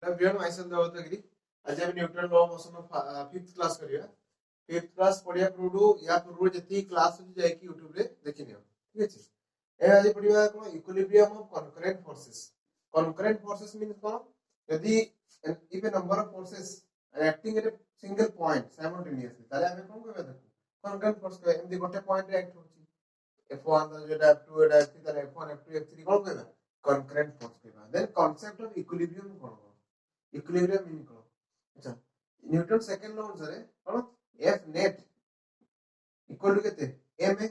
Everyone myself देवदत्तगिरी आज हम Newton law of motion fifth class करिया फिफ्थ क्लास पढ़िया पूर्व या पूर्व जति क्लास होची जाय कि YouTube रे देखि नियो ठीक अछि ए आज पढ़िया कोन equilibrium of concurrent forces means कोन यदि if a number of forces are acting at a single point simultaneously ताले हमें कोन कहबे देखो कॉन्करेंट फोर्स के एमदी गोटे पॉइंट रे एक्ट होची F1 जेटा F2 एटा F3 ताले F1 F2 F3 कोन कहबे कॉन्करेंट फोर्स कहबा देन कांसेप्ट ऑफ इक्विलिब्रियम कोन इक्विलिब्रियम मीन कोन अच्छा न्यूटन सेकंड लॉ अनुसार कोन F नेट इक्वल टू केते m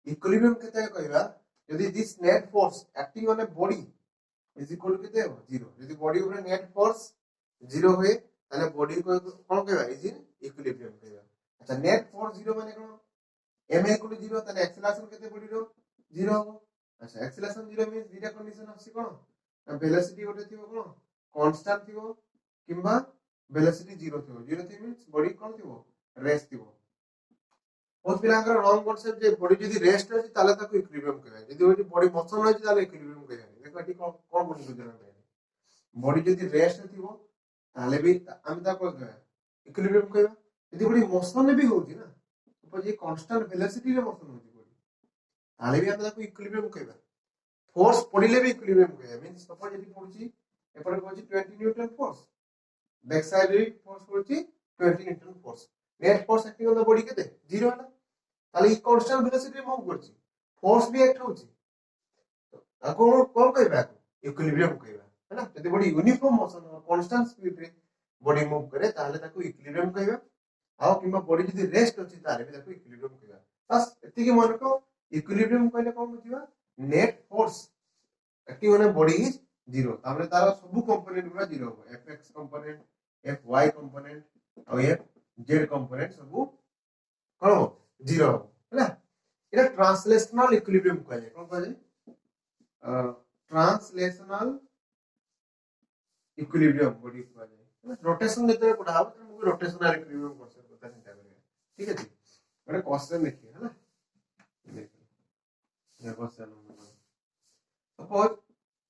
इक्विलिब्रियम केते कहबा यदि this net force acting on a body is equal to केते 0 यदि बॉडी ऊपर नेट फोर्स 0 होए ताले बॉडी को कोन कहबा इज इन इक्विलिब्रियम कहबा अच्छा नेट फोर्स 0 माने कोन m इक्वल टू 0 ताले एक्सेलरेशन केते बॉडी रो 0 हो अच्छा एक्सेलरेशन 0 मींस दीटा कंडीशन आसी कोन वेलोसिटी गोटे थिबो कोन कांस्टेंट थिबो किंबा वेलोसिटी 0 थिबो 0 थि मींस बॉडी कोन थिबो रेस्ट थिबो बहुत पिलांकर रॉन्ग कांसेप्ट जे बॉडी जदी रेस्ट अछि ताले ताको इक्विलिब्रियम कहबा जदी ओटी बॉडी मोशन अछि ताले इक्विलिब्रियम कहबा देखो एटी कोन बोली बुझना बॉडी जदी रेस्ट थिबो ताले भी हम ताको कहबा इक्विलिब्रियम कहबा जदी बॉडी मोशन भी होउची ना ऊपर जे कांस्टेंट वेलोसिटी रे मोशन होउची बॉडी ताले भी हम ताको इक्विलिब्रियम कहबा फोर्स पड़िले भी इक्विलिब्रियम कहबा मींस सपोज जदी पड़ुची एपरे पड़ुची 20 न्यूटन फोर्स बैक साइड रे फोर्स पड़ुची 20 newton force net force acting on the body केते 0 है ताले कांस्टेंट वेलोसिटी मूव करची फोर्स भी एक्ट होची आको कोन कहबा इक्विलिब्रियम कहबा है ना जदी body uniform motion constant speed रे बॉडी मूव करे ताले ताको इक्विलिब्रियम कहबा आउ किबा बॉडी जदी रेस्ट अछि ताले भी ताको इक्विलिब्रियम कहबा बस एति के मन को इक्विलिब्रियम कहले कोन बुझिबा net force acting on a body is 0 तामरे तार सब कंपोनेंट पूरा 0 हो fx कंपोनेंट fy कंपोनेंट और fz कंपोनेंट सब कोन हो 0 हो हैला एटा ट्रांसलेशनल इक्विलिब्रियम कहै छै कोन कहै छै ट्रांसलेशनल इक्विलिब्रियम बॉडी कहै छै रोटेशन जते पढ़ाओ त हम रोटेशनल इक्विलिब्रियम कॉन्सेप्ट बता चिंता करिए ठीक है ଗୋଟେ क्वेश्चन देखिए हैला ये क्वेश्चन सपोज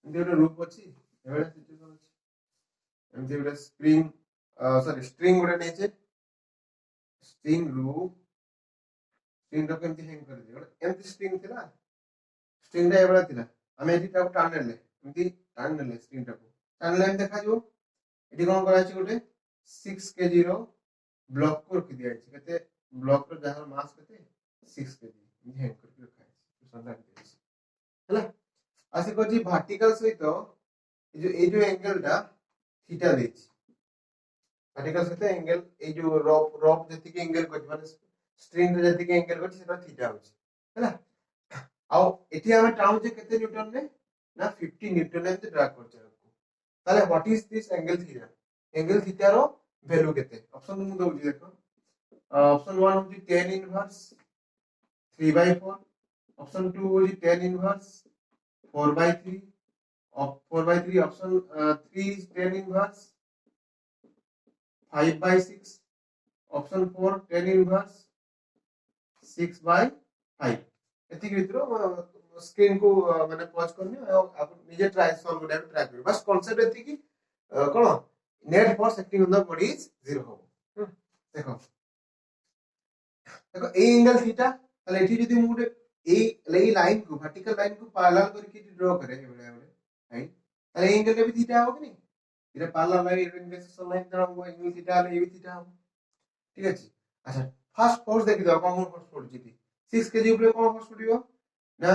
एंटी लूप अछि एवडा सिचुएशन अछि एंटी गोटे स्प्रिंग सॉरी स्ट्रिंग गोटे नै छै स्ट्रिंग रू स्ट्रिंग रो केमति हैंग कर दे गोटे एमति स्ट्रिंग थिला स्ट्रिंग रे एवडा थिला हमें एठी टाको टान नेले एमति टान नेले स्ट्रिंग टाको टान ले देखा जो एठी कोन करा छै गोटे 6 kg रो ब्लॉक को रखि दिया छै कते ब्लॉक रो जहार मास कते 6 kg हैंग करके रखा है संदा के हैला आसे को जी वर्टिकल सहित ए जो एंगल टा थीटा देछि वर्टिकल सहित एंगल ए जो रॉप जति के एंगल को माने स्ट्रिंग रे जति के एंगल को सेटा थीटा होछि हैला आ एठी हम टाउ जे केते न्यूटन ने ना 50 न्यूटन ने ड्रा कर छै ताले what is this angle theta रो वैल्यू केते ऑप्शन मु दउ देखो ऑप्शन 1 होछि tan इनवर्स 3/4 ऑप्शन 2 होछि tan inverse 4/3 of 4/3 option 3 is tan inverse 5/6 option 4 tan inverse 6/5 एति भितरो स्क्रीन को माने पॉज करनी आप निजे ट्राई सॉल्व करने ट्राई करियो बस कांसेप्ट एति कि कोन net force acting on the body is 0 हो देखो देखो ए एंगल थीटा तले एठी जदी मु ए लाइन को वर्टिकल लाइन को पैरेलल करके ड्रा करे एबडे राइट तले एंगल के भी थीटा हो कि नहीं इरे पैरेलल लाइन इंटरसेक्शन लाइन जरा वो एंगल थीटा ले भी थीटा हो ठीक है अच्छा फर्स्ट फोर्स देखि दो कोन फोर्स पड़छि थी 6 kg ऊपर कोन फोर्स पड़ियो ना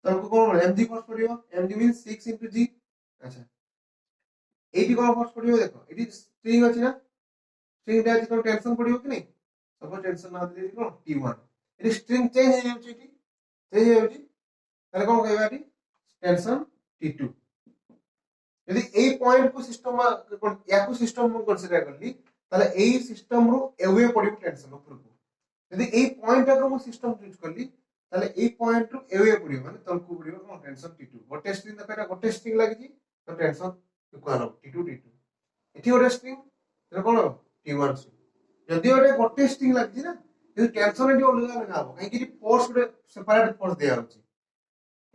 तुमको कोन mg फोर्स पड़ियो mg मींस 6 * g अच्छा एटी कोन फोर्स पड़ियो देखो एटी स्ट्रिंग अछि ना स्ट्रिंग टा तो टेंशन पड़ियो कि नहीं सपोज टेंशन ना दे कोन t1 एटी स्ट्रिंग चेंज हो जाउछि एटी चेंज हो जाउछि ताले कोन कहबा एटी टेंशन t2 यदि ए पॉइंट को सिस्टम कोन या को सिस्टम को कंसीडर करली ताले ए सिस्टम रो एवे पड़ियो टेंशन ऊपर को यदि ए पॉइंट को मु सिस्टम यूज करली ताले ए पॉइंट रो एवे पड़ियो माने तलको पड़ियो कोन टेंशन t2 गोटे स्ट्रिंग दकाटा गोटे स्ट्रिंग लागि जी तो टेंशन इक्वल हो t2 एठी गोटे स्ट्रिंग तो कोन t1 यदि गोटे स्ट्रिंग लागि ना यदि टेंशन एठी अलग अलग हो काहे कि फोर्स गोटे सेपरेट फोर्स दिया होची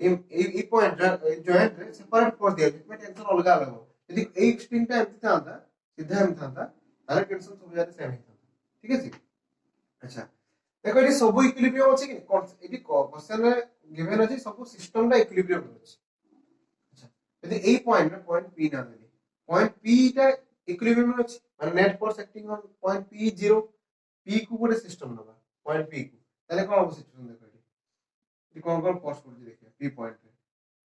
ए पॉइंट जॉइंट रे सेपरेट फोर्स दिया होची टेंशन अलग अलग हो यदि ए स्ट्रिंग टा एमती था सीधा एमती था ताले टेंशन सब जारे सेम ही था ठीक है जी अच्छा देखो ये सब इक्विलिब्रियम अछि कि कोन एडी क्वेश्चन रे गिवन अछि सब सिस्टम दा इक्विलिब्रियम अछि अच्छा यदि ए पॉइंट में पॉइंट पी ना दे पॉइंट पी टा इक्विलिब्रियम में अछि माने net force acting on point P 0 P को गोटे सिस्टम नबा पॉइंट पी को ताले कोन हो सिचुएशन देखो एडी कोन फोर्स पड़छि देखिए पी पॉइंट रे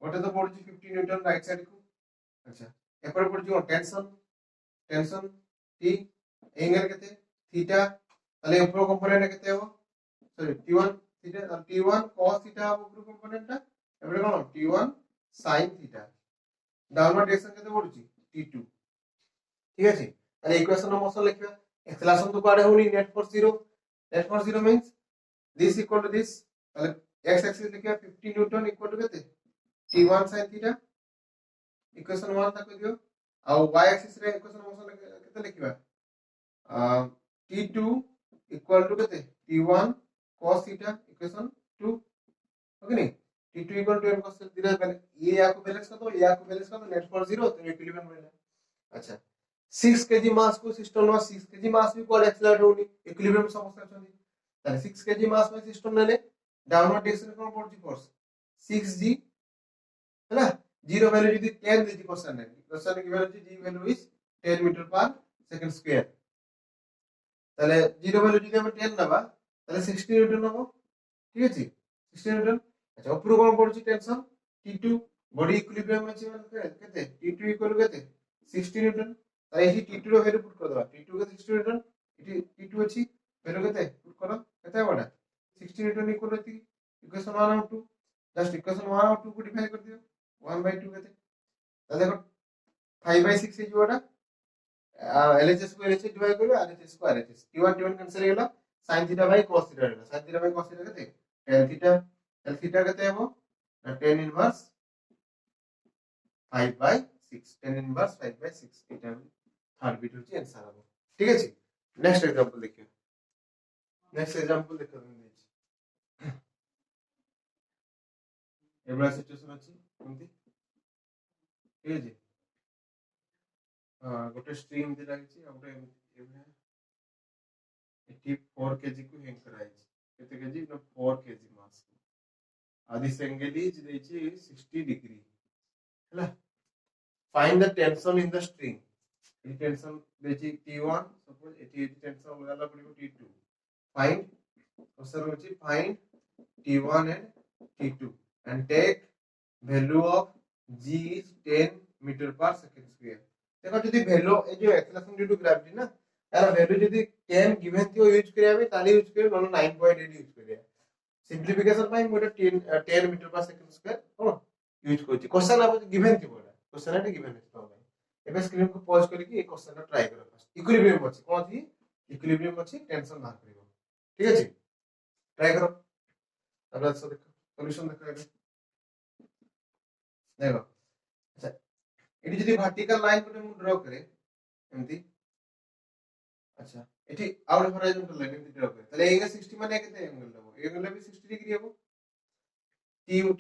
गोटे तो पड़छि 50 न्यूटन राइट साइड को अच्छा एपर पड़छि टेंशन टेंशन टी एंगल केते थीटा ताले ऊपर कंपोनेंट केते हो सॉरी t1 थीटा और t1 cos थीटा ऊपर कंपोनेंट टा एबे कोन t1 sin theta downward direction केते पड़छि t2 ठीक अछि ताले इक्वेशन मोशन लिखिबा एक्सेलरेशन तो पाडे होनी net force 0 means this equal to this ताले x एक्सिस लिखिबा 50 न्यूटन इक्वल टू केते t1 sin थीटा इक्वेशन 1 तक दियो आ y एक्सिस रे इक्वेशन मोशन केते लिखिबा t2 इक्वल टू केते t1 cos theta equation 2 okay नहीं t2 equal to n cos theta ये या को बैलेंस कर दो या को बैलेंस कर दो नेट फॉर 0 तो इक्विलिब्रियम मिलेगा अच्छा 6 केजी मास को सिस्टम में 6 केजी मास भी कोड एक्सेलरेट होनी इक्विलिब्रियम समस्या चली ताले 6 केजी मास में सिस्टम नेले डाउनवर्ड डायरेक्शन कोन पड़छि फोर्स 6g हैला जीरो वैल्यू यदि 10 देछि क्वेश्चन गिवन अछि g value is 10 metre per second square ताले जीरो वैल्यू यदि हम 10 नबा ताले 60 न्यूटन नबो ठीक अछि 60 न्यूटन अच्छा ऊपर कोन पड़छि टेंशन t2 बॉडी इक्विलिब्रियम में अछि केते t2 इक्वल केते 60 न्यूटन ताई ही t2 रो वैल्यू पुट कर दबा t2 के 60 न्यूटन इटी t2 अछि वैल्यू केते पुट करो केते बडा 60 न्यूटन इक्वल होती इक्वेशन 1 और 2 जस्ट इक्वेशन 1 और 2 को डिफाइन कर दियो 1/2 केते ता देखो 5/6 हे जोडा LHS को LHS डिवाइड करियो RHS को RHS t1 t1 कैंसिल गेला sin theta by cos theta रहला sin theta by cos theta केते tan थीटा tan थीटा केते हेबो tan इनवर्स 5/6 tan इनवर्स 5/6 एटा थर्ड बिट होची आंसर हबो ठीक अछि नेक्स्ट एग्जांपल देखियो नेक्स्ट एग्जांपल देखो देछि एबरा सिचुएशन अछि केमति ठीक अछि गोटे स्ट्रिंग दे लागिछि आ गोटे एबे एटी 4 केजी को हैंग कराइ केते केजी न 4 केजी मास आ दिस एंगल इज देछि 60 डिग्री हैला find the tension in the string ये टेंशन देछि t1 सपोज एटी टेंशन लगाला पड़िबो t2 फाइंड क्वेश्चन होछि find t1 and t2 and take value of g is 10 metre per second square देखो जदी वैल्यू ए जो एक्सेलरेशन ड्यू टू ग्रेविटी ना यार वैल्यू जदी 10 गिवन थियो यूज करिया बे ताली यूज करियो नोन 9.8 यूज करिया सिंपलीफिकेशन पाई मोटे 10 मीटर पर सेकंड स्क्वायर हो यूज करछि क्वेश्चन अब गिवन थियो बोला क्वेश्चन एटा गिवन है एबे स्क्रीन को पॉज करके ए क्वेश्चन ट्राई करो फर्स्ट इक्विलिब्रियम अछि कोन थी इक्विलिब्रियम अछि टेंशन बाहर करियो ठीक अछि ट्राई करो अब देखो सॉल्यूशन देखो देखो अच्छा एटी जदी वर्टिकल लाइन को हम ड्रा करे एमती अच्छा एटी आउट हॉरिजॉन्टल लाइन एमती ड्रा करे तले एंगल 60 माने केते एंगल लेबो एंगल भी 60 डिग्री हेबो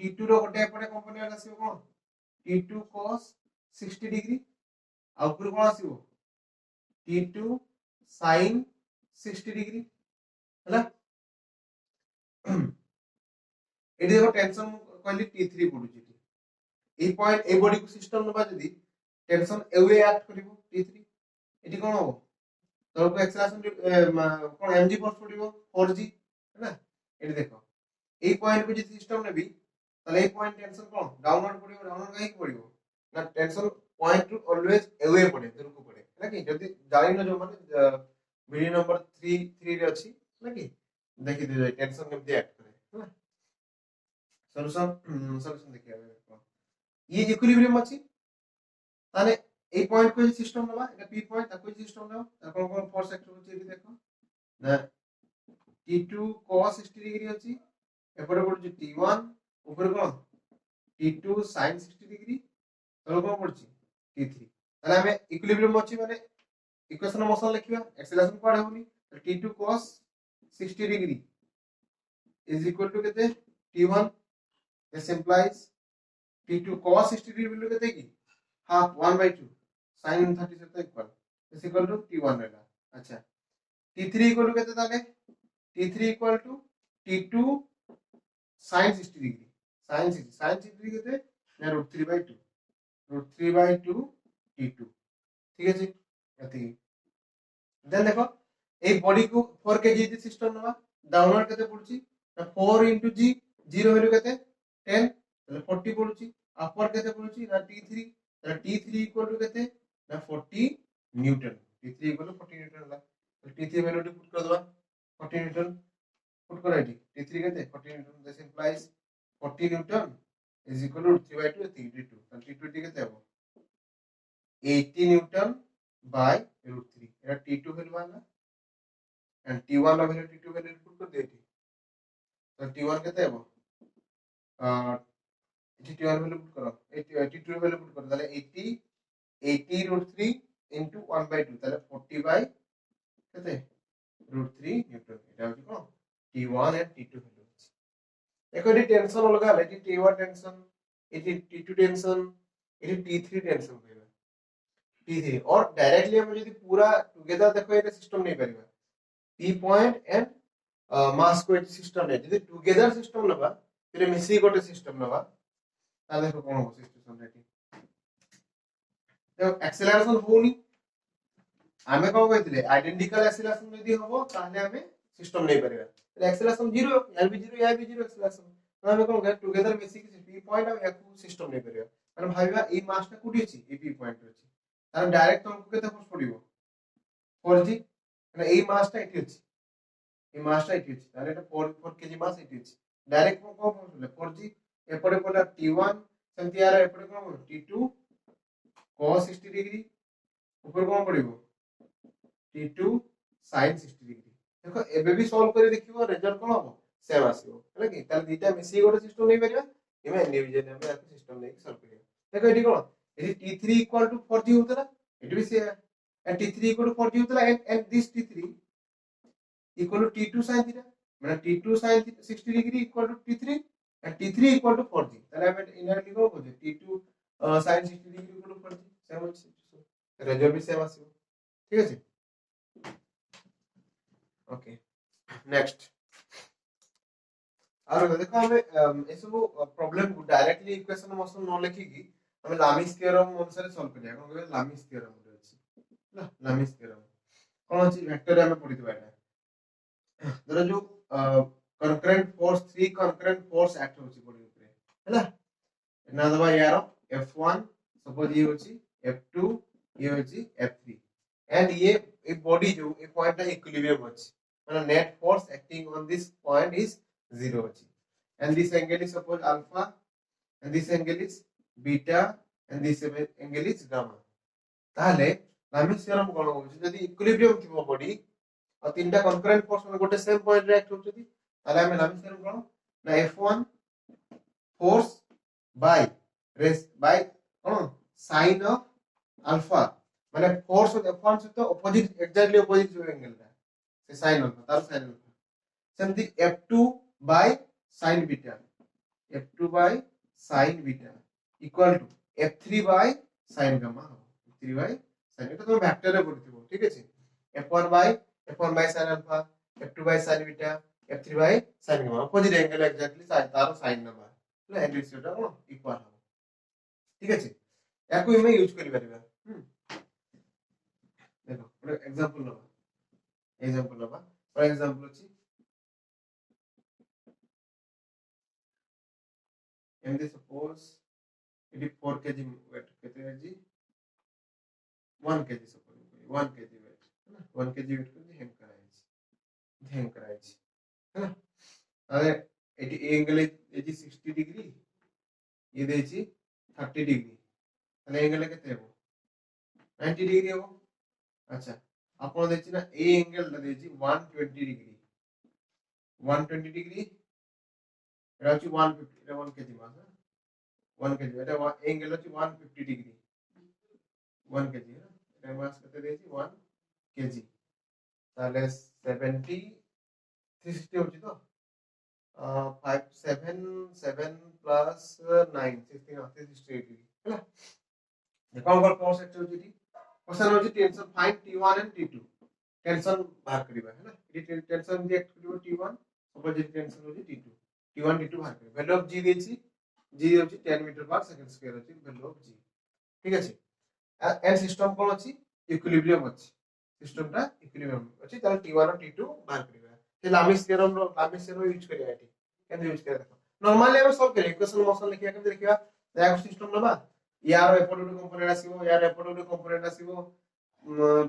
t2 रो गोटे पडे कंपोनेंट आसीबो कोन t2 cos 60 डिग्री आ ऊपर कोन आसीबो t2 sin 60 डिग्री हैला एटी देखो टेंशन कहली t3 पडुची ए पॉइंट ए बॉडी को सिस्टम नबा जदी टेंशन एवे एक्ट करिवो t3 एटी कोन हो तो को एक्सेलरेशन कोन mg फोर्स पडिवो 4g है ना एटी देखो ए पॉइंट को जदी सिस्टम नेबी तले ए पॉइंट टेंशन कोन डाउनवर्ड पडिवो डाउनवर्ड काहे पडिवो ना टेंशन पॉइंट टू ऑलवेज एवे पडे दूर को पडे है ना कि जदी जानि न जो माने वीडियो नंबर 3 रे अछि ना कि देखि दे टेंशन केमते एक्ट करे है ना सॉल्यूशन देखिया ये इक्विलिब्रियम अछि ताने ए पॉइंट को सिस्टम नबा एटा p पॉइंट ताको सिस्टम नबा ताको कोन फोर्स एक्ट होछि एटी देखो ना t2 cos 60 डिग्री अछि एपरे पडछि t1 ऊपर कोन t2 sin 60 डिग्री तले कोन पडछि t3 ताले हमें इक्विलिब्रियम अछि माने इक्वेशन मोशन लिखिबा एक्सेलरेशन पढे होनी t2 cos 60 degree is equal to केते t1 this implies t2 cos 60 degree value केते की हाफ 1/2 sin 30 सहित equal is equal to t1 रहला। अच्छा t3 इक्वल टू केते ताले t3 equal to t2 sin 60 degree sin 60 केते ना √3/2 √3/2 t2 ठीक है जी एति देन देखो ए बॉडी को 4 केजी दी सिस्टम नवा डाउनवर्ड केते पड़ची ना 4 * g 0 वैल्यू केते 10 তাহলে 40 পড়ুছি আপওয়ার্ড কেতে পড়ুছি না t3 তাহলে t3 ইকুয়াল টু কেতে না 40 Newton t3 equal to 40 Newton হলা তাহলে t3 ভ্যালুটি পুট করে দেবা 40 নিউটন पुट करो एटी t3 कहते 40 newton this implies 40 newton is equal to 3/2 t2 তাহলে t2 कहते হবে 80 न्यूटन बाय √3 এটা t2 ভ্যালু আনা এন্ড t1 এর ভ্যালু t2 ভ্যালু পুট করে দেই তাহলে t1 कहते হবে t1 ভ্যালু পুট করো t2 ভ্যালু পুট করো তাহলে 80 √3 ইনটু 1/2 তাহলে 40 বাই कहते √3 নিউটন এটা হচ্ছে কোন t1 and t2 ভ্যালু আছে দেখো এটি টেনশন অলগা এটি t1 টেনশন এটি t2 টেনশন এটি t3 টেনশন হইবে t3 और डायरेक्टली हम যদি पूरा टुगेदर देखो এটা सिस्टम नहीं परिबा p पॉइंट एंड मास को एटी सिस्टम नहीं যদি टुगेदर सिस्टम नबा फिर मिसी गोटे सिस्टम नबा তাহলে দেখো কোন হবে সিচুয়েশন এটি দেখো অ্যাক্সেলারেশন होनी ଆମେ କଣ କହିଥିଲେ ଆଇଡେଣ୍ଟିକାଲ ଆକ୍ସିଲରେସନ ଯଦି ହବ ତାହେଲେ ଆମେ सिस्टम नहीं परिबा तो एक्सेलरेशन 0 यार भी 0 यार भी 0 एक्सेलरेशन तो हम कौन गेट टुगेदर मिसिक पी पॉइंट और याकू सिस्टम नहीं परिबा माने भाबिबा ए मासटा कुडी अछि ए पी पॉइंट अछि तार डायरेक्ट हमको केते फोर्स पडिबो 4g माने ए मासटा एठी अछि ए मासटा एठी अछि ताले एटा 4 केजी मास एठी अछि डायरेक्ट को फोर्स ले 4g एपडे पडा t1 सेमति यार एपडे कोन t2 cos 60 डिग्री ऊपर कोन पडिबो t2 sin 60 डिग्री देखो एबे भी सॉल्व करे देखिबो रिजल्ट कोन हो सेम आसीबो हैला कि तार दीटा मिसी गोटे सिस्टम नै परिबा एमे इंडिविजुअल हम यार सिस्टम नै सॉल्व करिया देखो एठी कोन एठी t3 = 4g होतला एठी भी से एंड t3 = 4g होतला and this t3 = t2 sin theta माने t2 sin 60 degree = t3 and t3 = 4g ताले हम इनडायरेक्टली को बोलजे t2 sin 60 degree = 4g same अछि रिजल्ट भी सेम आसीबो ठीक अछि ओके नेक्स्ट और देखो हमें ए सब प्रॉब्लम को डायरेक्टली इक्वेशन मोशन न लिखि की हमें लामिस थ्योरम अनुसार सॉल्व करिया कोन कहबे लामिस थ्योरम बोले अछि ना लामिस थ्योरम कोन अछि वेक्टर हमें पढि दिबा एटा धरो जो concurrent force 3 concurrent force act होछि बॉडी ऊपर हैला ना दबा यार f1 सपोज ये होछि f2 ये होछि f3 एंड ये बॉडी जो ए पॉइंट है इक्विलिब्रियम अछि माने net force acting on this point is 0 अछि and this angle is suppose alpha and this angle is beta and this angle is gamma ताले लामिस थ्योरम कोन होछि जदी इक्विलिब्रियम थिबो बॉडी और तीनटा कंकरेंट फोर्स में गोटे सेम पॉइंट रे एक्ट होछि ताले हम लामिस थ्योरम कोन ना f1 फोर्स बाय रेस बाय कोन sin ऑफ अल्फा माने फोर्स ऑफ f1 से तो ऑपोजिट एग्जैक्टली ऑपोजिट जो एंगल है से sin अल्फा तार sin अल्फा सेमती f2 by sin beta f2 by sin beta equal to f3 by sin gamma f3 by sin এটা তো ভেক্টরে পড়িতব ঠিক আছে f1 by sin alpha f2 by sin beta f3 by sin gamma opposite angle exactly তার sin number তাহলে এই রেশিওটা কোন ইকুয়াল হবে ঠিক আছে একো আমি ইউজ করি পারিবা দেখো एग्जांपल নবা ফর एग्जांपल ଅଛି एमदी सपोज इट 4 kg वेट केते है जी 1 kg सपोज 1 kg वेट है ना 1 kg वेट को हेम कराई है ना अरे एटी एंगल है जी 60 डिग्री ये दे जी 30 डिग्री তাহলে एंगल केते हो 90 डिग्री हो अच्छा आपण देखछि ना ए एंगल ला देछि 120 डिग्री 120 डिग्री এটা হচ্ছে 150 এটা 1 কেজি মাস 1 কেজি এটা एंगल হচ্ছে 150 ডিগ্রি 1 কেজি এটা মাস কত দিয়েছি 1 কেজি তাহলে 70 360 হচ্ছে তো 577 প্লাস 9 16 360 ডিগ্রি हैला देखो हमर फोर्स एक्ट होची क्वेश्चन होची tension find T1 and T2 tension बाहर करिबा है ना इडी टेंशन जे एक्ट करिबो T1 अपोजिट टेंशन होची T2 T1 T2 बाहर करिबा वैल्यू ऑफ G देछि G होची 10 मीटर पर सेकंड स्क्वायर होची वैल्यू ऑफ G ठीक अछि एंड सिस्टम कोन अछि इक्विलिब्रियम अछि सिस्टम टा इक्विलिब्रियम अछि त T1 और T2 बाहर करिबा ते लामिस थ्योरम रो लामिस थ्योरम यूज करिया एटी केन यूज करिया देखो नॉर्मली हम सॉल्व करिया इक्वेशन मोशन लिखिया के देखिया या सिस्टम नबा यार एपटे गोटे कंपोनेंट आसीबो यार एपटे गोटे कंपोनेंट आसीबो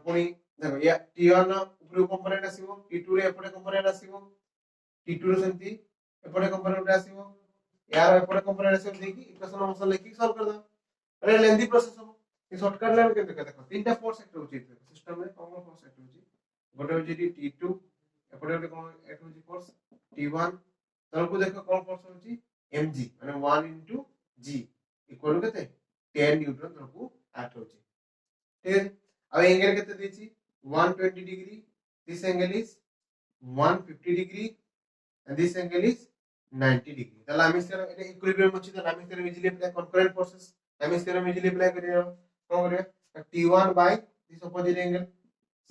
पुनी देखो या T1 ऊपर कंपोनेंट आसीबो T2 रे एपटे कंपोनेंट आसीबो T2 रे सेंती एपटे कंपोनेंट आसीबो यार एपटे कंपोनेंट आसीबो देखि इक्वेशन मोशन लिखि सॉल्व कर दो अरे लेंथी प्रोसेस हो ये शॉर्टकट लेवल के देखो तीनटा फोर्स एक्ट होची सिस्टम में कौन कौन फोर्स एक्ट होची गोटे होची T2 एपटे गोटे कौन एक्ट होची फोर्स T1 तलको देखो कौन फोर्स होची mg माने 1 into g इक्वल टू केते 10 न्यूटन तलको एक्ट होची ठीक है अब एंगल केते देची 120 degree this angle is 150 degree and this angle is 90 degree তাহলে আমি স্যার এটা ইকুইলিব্রিয়াম আছে তাহলে আমি sir easily apply concurrent forces আমি স্যার ইজিলি অ্যাপ্লাই করি কোন করে T1 by this opposite angle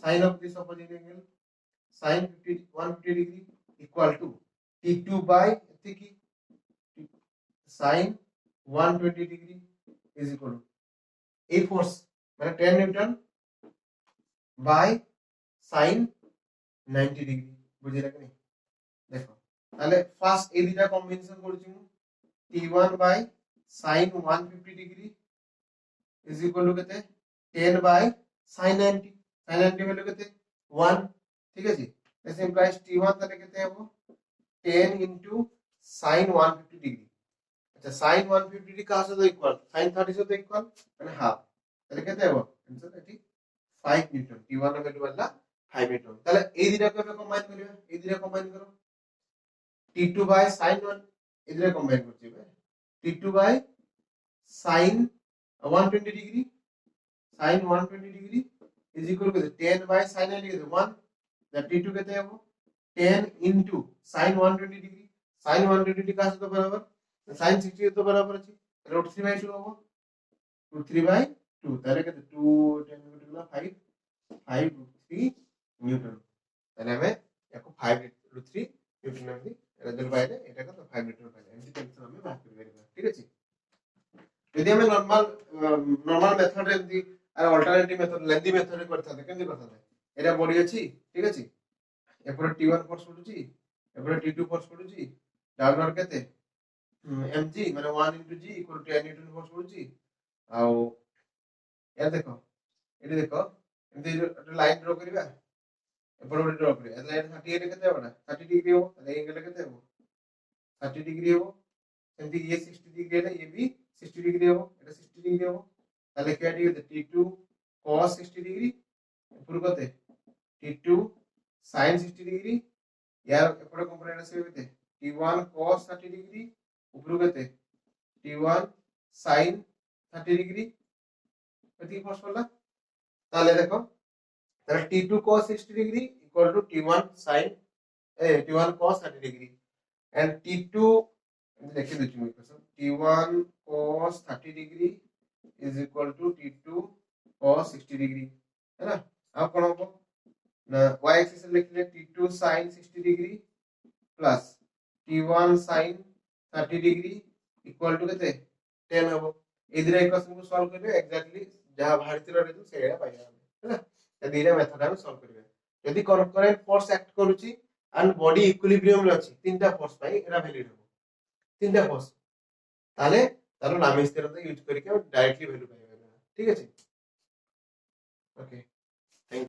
sin of this opposite angle sin 150 degree equal to T2 by এতে কি sin 120 degree is equal to এই ফোর্স মানে 10 নিউটন by sin 90 degree বুঝিলা কি দেখো তাহলে ফার্স্ট এই দুইটা কম্বিনেশন করছি মু T1 by sin 150 degree is equal to কেতে 10 by sin 90 sin 90 ভ্যালু কেতে 1 ঠিক আছে this implies T1 তাহলে কেতে হবে 10 into sin 150 degree अच्छा sin 150 degree কার সাথে ইকুয়াল sin 30 সাথে ইকুয়াল মানে হাফ তাহলে কেতে হবে आंसर এটি 5 নিউটন T1 এর ভ্যালু হলো 5 নিউটন তাহলে এই দুইটাকে আমরা কম্বাইন করিবা এই দুইটা কম্বাইন করো T2 by sin 1 इधर कंबाइन करते हैं T2 by sin 120 degree sin 120 degree is equal to 10 by sin 90 degree 1 that T2 कहते हैं वो 10 into sin 120 degree sin 120 degree का तो बराबर sin 60 तो बराबर है root 3 by 2 होगा root 3 by 2 तारे कहते 2 10 गुना 5 5 root 3 न्यूटन তাহলে আমি এখন 5 root 3 न्यूटन আমি রেজাল্ট পাইলে এটাকে তো 5 মিটার পাইলে এমনি টেনশন আমি বাদ করে পারিবা ঠিক আছে যদি আমি নরমাল মেথড রে এমনি আর অল্টারনেটিভ মেথড লেন্থি মেথড রে করতে থাকে কেমনি করতে থাকে এটা বডি আছে ঠিক আছে এরপরে T1 ফোর্স পড়ুছি এরপরে T2 ফোর্স পড়ুছি ডাউনওয়ার্ড কেতে mg মানে 1 into g equal to 10 newton force পড়ুছি আর এ দেখো এটি দেখো এমনি একটা লাইন ড্র করিবা এরপরে ওটা ড্র করিবা তাহলে এটা 38 কেতে হবে না 30 ডিগ্রি হবে তাহলে এঙ্গেল কেতে হবে 30 ডিগ্রি হবে এমনি ये 60 ডিগ্রি है ये भी 60 ডিগ্রি হবে এটা 60 ডিগ্রি হবে তাহলে কি আছে T2 cos 60 ডিগ্রি পুরো কতে T2 sin 60 ডিগ্রি यार এপরে কম্পোনেন্ট আছে কতে T1 cos 30 ডিগ্রি উপরে কতে T1 sin 30 ডিগ্রি এটি ফর্স করলা তাহলে দেখো তাহলে T2 cos 60 degree equal to T1 sin T1 cos 30 degree and T2 लिखे दो मैं equation T1 cos 30 degree is equal to T2 cos 60 degree है ना अब कौन होगा ना y एक्सिस लिख ले T2 sin 60 degree plus T1 sin 30 degree equal to कितने 10 होगा इधर इक्वेशन को सॉल्व करियो एग्जैक्टली जहां भारतीय रेजल्ट सेया पाइया है ना यदि एरा मेथड हम सॉल्व करियो यदि करेंट फोर्स एक्ट करूची एंड बॉडी इक्विलिब्रियम रे अछि तीनटा फोर्स पाई एरा वैलिड हो तीनटा फोर्स তাহলে তাহলে নামিস থিওরেম यूज करके डायरेक्टली वैल्यू पाइबा ठीक আছে ओके